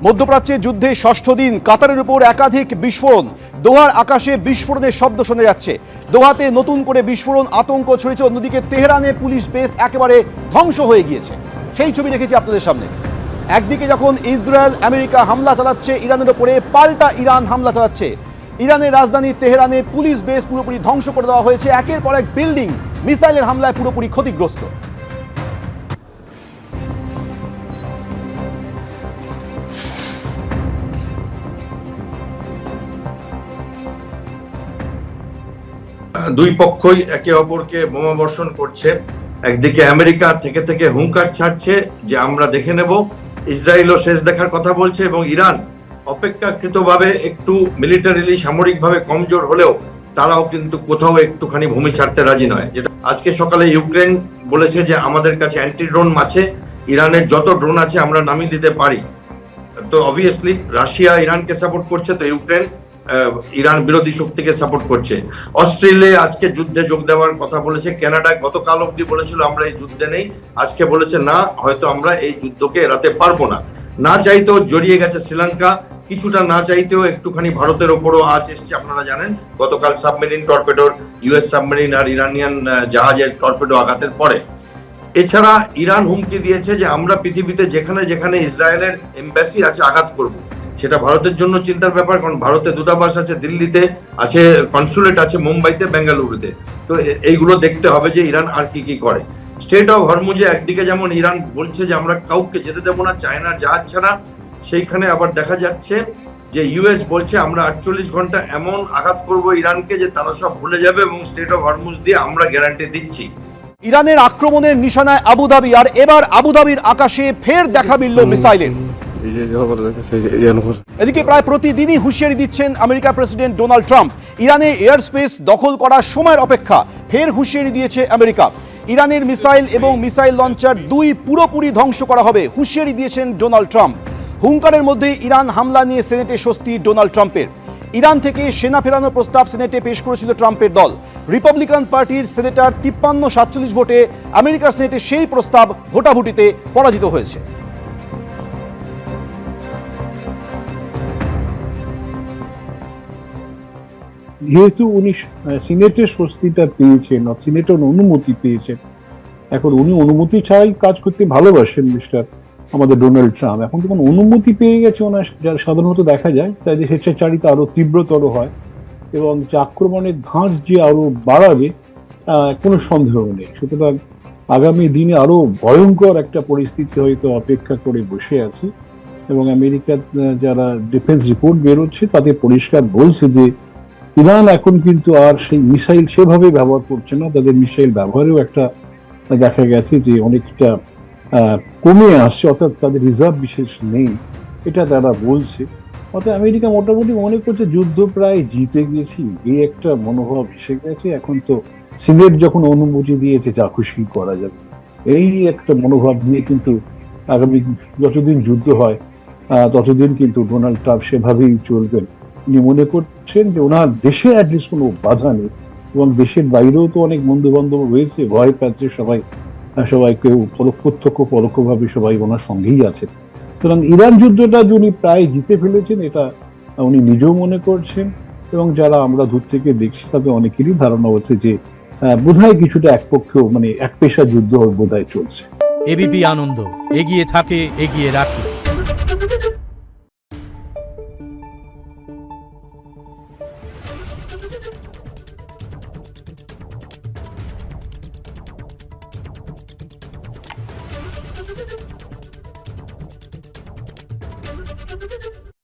মধ্যপ্রাচ্যে যুদ্ধে ষষ্ঠ দিন কাতারের উপর একাধিক বিস্ফোরণ। দোহার আকাশে বিস্ফোরণের শব্দ শোনা যাচ্ছে। দোহাতে নতুন করে বিস্ফোরণ, আতঙ্ক ছড়িয়েছে। অন্যদিকে তেহরানে পুলিশ বেস একেবারে ধ্বংস হয়ে গিয়েছে। সেই ছবি রেখেছি আপনাদের সামনে। একদিকে যখন ইসরায়েল আমেরিকা হামলা চালাচ্ছে ইরানের উপরে, পাল্টা ইরান হামলা চালাচ্ছে। ইরানের রাজধানী তেহরানে পুলিশ বেস পুরোপুরি ধ্বংস করে দেওয়া হয়েছে। একের পর এক বিল্ডিং মিসাইলের হামলায় পুরোপুরি ক্ষতিগ্রস্ত। দুই পক্ষই একে অপরকে বোমা বর্ষণ করছে। একদিকে আমেরিকা থেকে থেকে হুঙ্কার ছাড়ছে যে আমরা দেখে নেব, ইসরায়েলও শেষ দেখার কথা বলছে, এবং ইরান অপেক্ষাকৃতভাবে একটু মিলিটারিলি সামরিকভাবে কমজোর হলেও তারাও কিন্তু কোথাও একটুখানি ভূমি ছাড়তে রাজি নয়। যেটা আজকে সকালে ইউক্রেন বলেছে যে আমাদের কাছে অ্যান্টি ড্রোন আছে, ইরানের যত ড্রোন আছে আমরা নামিয়ে দিতে পারি। তো অবভিয়াসলি রাশিয়া ইরানকে সাপোর্ট করছে, তো ইউক্রেন ইরান বিরোধী শক্তিকে সাপোর্ট করছে। অস্ট্রেলিয়া আজকে যুদ্ধে যোগ দেওয়ার কথা বলেছে। কানাডা গতকাল অবধি বলেছিল আমরা এই যুদ্ধে নেই, আজকে বলেছে না, হয়তো আমরা এই যুদ্ধকে এড়াতে পারবো না। না চাইতেও জড়িয়ে গেছে শ্রীলঙ্কা, কিছুটা না চাইতেও একটুখানি ভারতের ওপরও আঁচ এসছে। আপনারা জানেন গতকাল সাবমেরিন টর্পেডোর, ইউএস সাবমেরিন আর ইরানিয়ান জাহাজের টর্পেডো আঘাতের পরে। এছাড়া ইরান হুমকি দিয়েছে যে আমরা পৃথিবীতে যেখানে যেখানে ইসরায়েলের এমবাসি আছে আঘাত করব। সেটা ভারতের জন্য চিন্তার ব্যাপার, কারণ ভারতের দূতাবাস আছে দিল্লিতে, আছে কনসুলেট আছে মুম্বাইতে, বেঙ্গালুরুতে। তো এইগুলো দেখতে হবে যে ইরান আর কি কি করে। স্ট্রেট অফ হরমুজে একদিকে যেমন ইরান বলছে যে আমরা কাউকে যেতে দেবো না চায়নার জাহাজ ছাড়া, সেইখানে আবার দেখা যাচ্ছে যে ইউএস বলছে আমরা 48 ঘন্টা এমন আঘাত করব ইরানকে যে তারা সব ভুলে যাবে, এবং স্ট্রেট অফ হরমুজ দিয়ে আমরা গ্যারান্টি দিচ্ছি। ইরানের আক্রমণের নিশানায় আবুধাবি, আর এবার আবুধাবির আকাশে ফের দেখা মিলল মিসাইলের। এদিকে প্রায় প্রতিদিনই হুঁশিয়ারি দিচ্ছেন আমেরিকার প্রেসিডেন্ট ডোনাল্ড ট্রাম্প। ইরানে এয়ার স্পেস দখল করার সময়ের অপেক্ষা ফের হুঁশিয়ারি দিয়েছে আমেরিকা। ইরানের মিসাইল এবং মিসাইল লঞ্চার দুই পুরোপুরি ধ্বংস করা হবে, হুঁশিয়ারি দিয়েছেন ডোনাল্ড ট্রাম্প। হুঙ্কারের মধ্যে ইরান হামলা নিয়ে সেনেটে স্বস্তি ডোনাল্ড ট্রাম্পের। ইরান থেকে সেনা ফেরানোর প্রস্তাব সেনেটে পেশ করেছিল ট্রাম্পের দল। রিপাবলিকান পার্টির সেনেটর 53-47 ভোটে আমেরিকার সেনেটে সেই প্রস্তাব ভোটাভুটিতে পরাজিত হয়েছে। যেহেতু উনি সিনেটের স্বস্তিটা পেয়েছেন, সিনেটের অনুমতি পেয়েছেন, এখন উনি অনুমতি ছাড়াই কাজ করতে ভালোবাসেন মিস্টার আমাদের ডোনাল্ড ট্রাম্প। এখন যখন অনুমতি পেয়ে গেছে ওনার, যার সাধারণত দেখা যায় তাই স্বেচ্ছাচারিতা আরো তীব্রতর হয়, এবং যে আক্রমণের ধাঁচ যে আরো বাড়াবে কোনো সন্দেহ নেই। সুতরাং আগামী দিনে আরো ভয়ঙ্কর একটা পরিস্থিতি হয়তো অপেক্ষা করে বসে আছে, এবং আমেরিকার যারা ডিফেন্স রিপোর্ট বেরোচ্ছে তাতে পরিষ্কার বলছে যে ইরান এখন কিন্তু আর সেই মিসাইল সেভাবে ব্যবহার করছে না। তাদের মিসাইল ব্যবহারেও একটা দেখা গেছে যে অনেকটা কমে আসছে, অর্থাৎ তাদের রিজার্ভ বিশেষ নেই, এটা তারা বলছে। অর্থাৎ আমেরিকা মোটামুটি মনে করছে যুদ্ধ প্রায় জিতে গেছি, এই একটা মনোভাব এসে গেছে। এখন তো সিনেট যখন অনুমতি দিয়েছে যা খুশি করা যাবে, এই একটা মনোভাব নিয়ে কিন্তু আগামী যতদিন যুদ্ধ হয় ততদিন কিন্তু ডোনাল্ড ট্রাম্প সেভাবেই চলবেন। উনি মনে করছেন যে ওনার দেশে অ্যাটলিস্ট কোনো বাধা নেই, এবং দেশের বাইরেও তো অনেক বন্ধু বান্ধব রয়েছে, ভয় পাচ্ছে সবাই, কেউ প্রত্যক্ষ পরোক্ষভাবে সবাই ওনার সঙ্গেই আছে। সুতরাং ইরান যুদ্ধটা উনি প্রায় জিতে ফেলেছেন, এটা উনি নিজেও মনে করছেন, এবং যারা আমরা দূর থেকে দেখছি তাদের অনেকেরই ধারণা হচ্ছে যে বোধহয় কিছুটা একপক্ষ এক পেশা যুদ্ধ বোধহয় চলছে। এবিপি আনন্দ, এগিয়ে থাকে, এগিয়ে রাখে। Thank you.